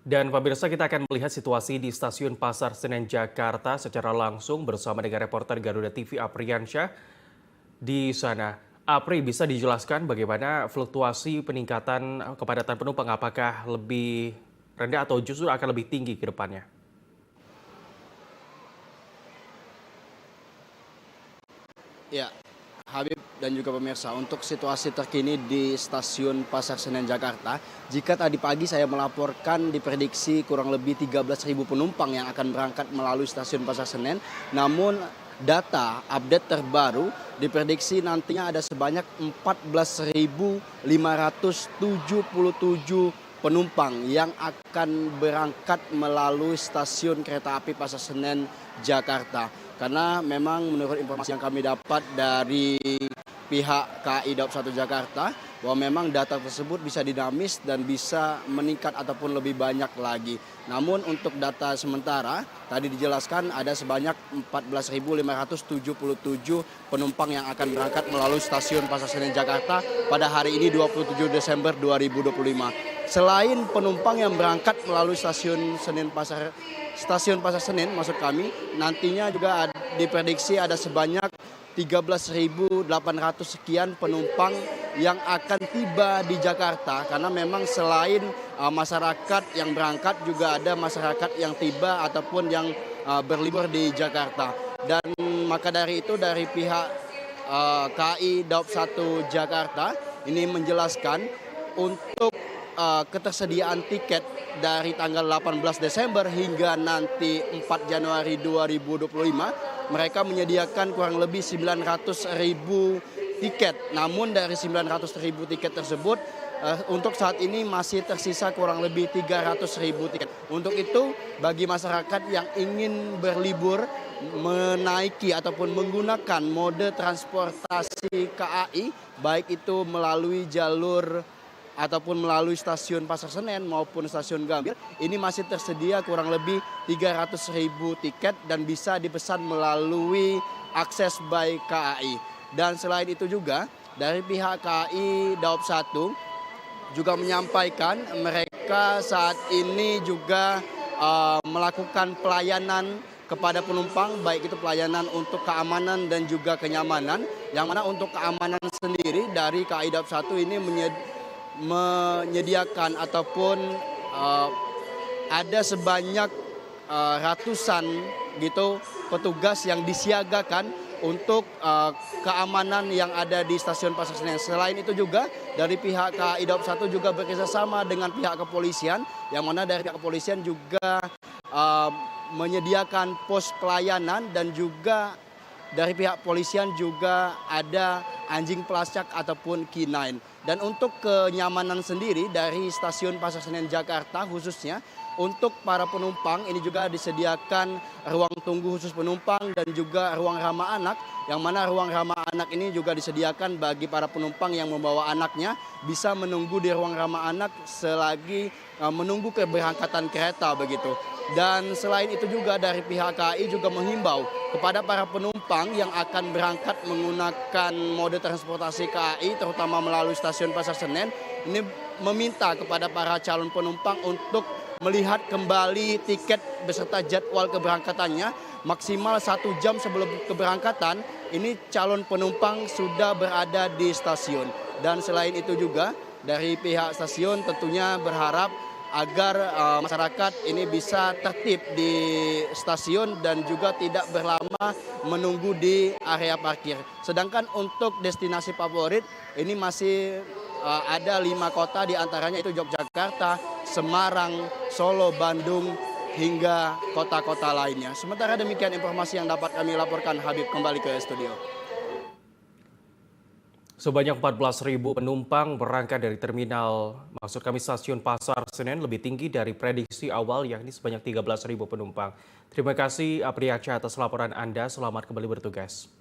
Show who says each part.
Speaker 1: Dan pemirsa, kita akan melihat situasi di Stasiun Pasar Senen Jakarta secara langsung bersama dengan reporter Garuda TV Apriansyah di sana. Apri, bisa dijelaskan bagaimana fluktuasi peningkatan kepadatan penumpang, apakah lebih rendah atau justru akan lebih tinggi ke depannya?
Speaker 2: Ya, Habib dan juga pemirsa, untuk situasi terkini di Stasiun Pasar Senen Jakarta, jika tadi pagi saya melaporkan diprediksi kurang lebih 13.000 penumpang yang akan berangkat melalui Stasiun Pasar Senen, namun data update terbaru diprediksi nantinya ada sebanyak 14.577 penumpang yang akan berangkat melalui stasiun kereta api Pasar Senen Jakarta. Karena memang menurut informasi yang kami dapat dari pihak KAI Daob 1 Jakarta, bahwa memang data tersebut bisa dinamis dan bisa meningkat ataupun lebih banyak lagi. Namun untuk data sementara, tadi dijelaskan ada sebanyak 14.577 penumpang yang akan berangkat melalui stasiun Pasar Senen Jakarta pada hari ini 27 Desember 2025. Selain penumpang yang berangkat melalui stasiun Pasar Senen maksud kami, nantinya juga diprediksi ada sebanyak 13.800 sekian penumpang yang akan tiba di Jakarta, karena memang selain masyarakat yang berangkat juga ada masyarakat yang tiba ataupun yang berlibur di Jakarta. Dan maka dari itu dari pihak KAI Daob 1 Jakarta ini menjelaskan untuk ketersediaan tiket dari tanggal 18 Desember hingga nanti 4 Januari 2025, mereka menyediakan kurang lebih 900.000 tiket. Namun dari 900.000 tiket tersebut untuk saat ini masih tersisa kurang lebih 300.000 tiket. Untuk itu bagi masyarakat yang ingin berlibur menaiki ataupun menggunakan mode transportasi KAI, baik itu melalui jalur ataupun melalui stasiun Pasar Senen maupun stasiun Gambir, ini masih tersedia kurang lebih 300.000 tiket dan bisa dipesan melalui akses by KAI. Dan selain itu juga dari pihak KAI Daob 1 juga menyampaikan mereka saat ini juga melakukan pelayanan kepada penumpang, baik itu pelayanan untuk keamanan dan juga kenyamanan, yang mana untuk keamanan sendiri dari KAI Daob 1 ini menyediakan ataupun ada sebanyak ratusan gitu petugas yang disiagakan untuk keamanan yang ada di stasiun Pasar Senen. Selain itu juga dari pihak KAI Daob 1 juga bekerjasama dengan pihak kepolisian, yang mana dari pihak kepolisian juga menyediakan pos pelayanan, dan juga dari pihak polisian juga ada anjing pelacak ataupun K9. Dan untuk kenyamanan sendiri dari stasiun Pasar Senen Jakarta khususnya, untuk para penumpang ini juga disediakan ruang tunggu khusus penumpang dan juga ruang ramah anak, yang mana ruang ramah anak ini juga disediakan bagi para penumpang yang membawa anaknya bisa menunggu di ruang ramah anak selagi menunggu keberangkatan kereta begitu. Dan selain itu juga dari pihak KAI juga menghimbau kepada para penumpang yang akan berangkat menggunakan mode transportasi KAI terutama melalui stasiun Pasar Senen, ini meminta kepada para calon penumpang untuk melihat kembali tiket beserta jadwal keberangkatannya maksimal 1 jam sebelum keberangkatan. Ini calon penumpang sudah berada di stasiun. Dan selain itu juga dari pihak stasiun tentunya berharap agar masyarakat ini bisa tertib di stasiun dan juga tidak berlama menunggu di area parkir. Sedangkan untuk destinasi favorit ini masih ada 5 kota, diantaranya itu Yogyakarta, Semarang, Solo, Bandung, hingga kota-kota lainnya. Sementara demikian informasi yang dapat kami laporkan. Habib, kembali ke studio.
Speaker 1: Sebanyak 14.000 penumpang berangkat dari terminal, maksud kami stasiun Pasar Senen, lebih tinggi dari prediksi awal, yakni sebanyak 13.000 penumpang. Terima kasih Apriansyah atas laporan Anda, selamat kembali bertugas.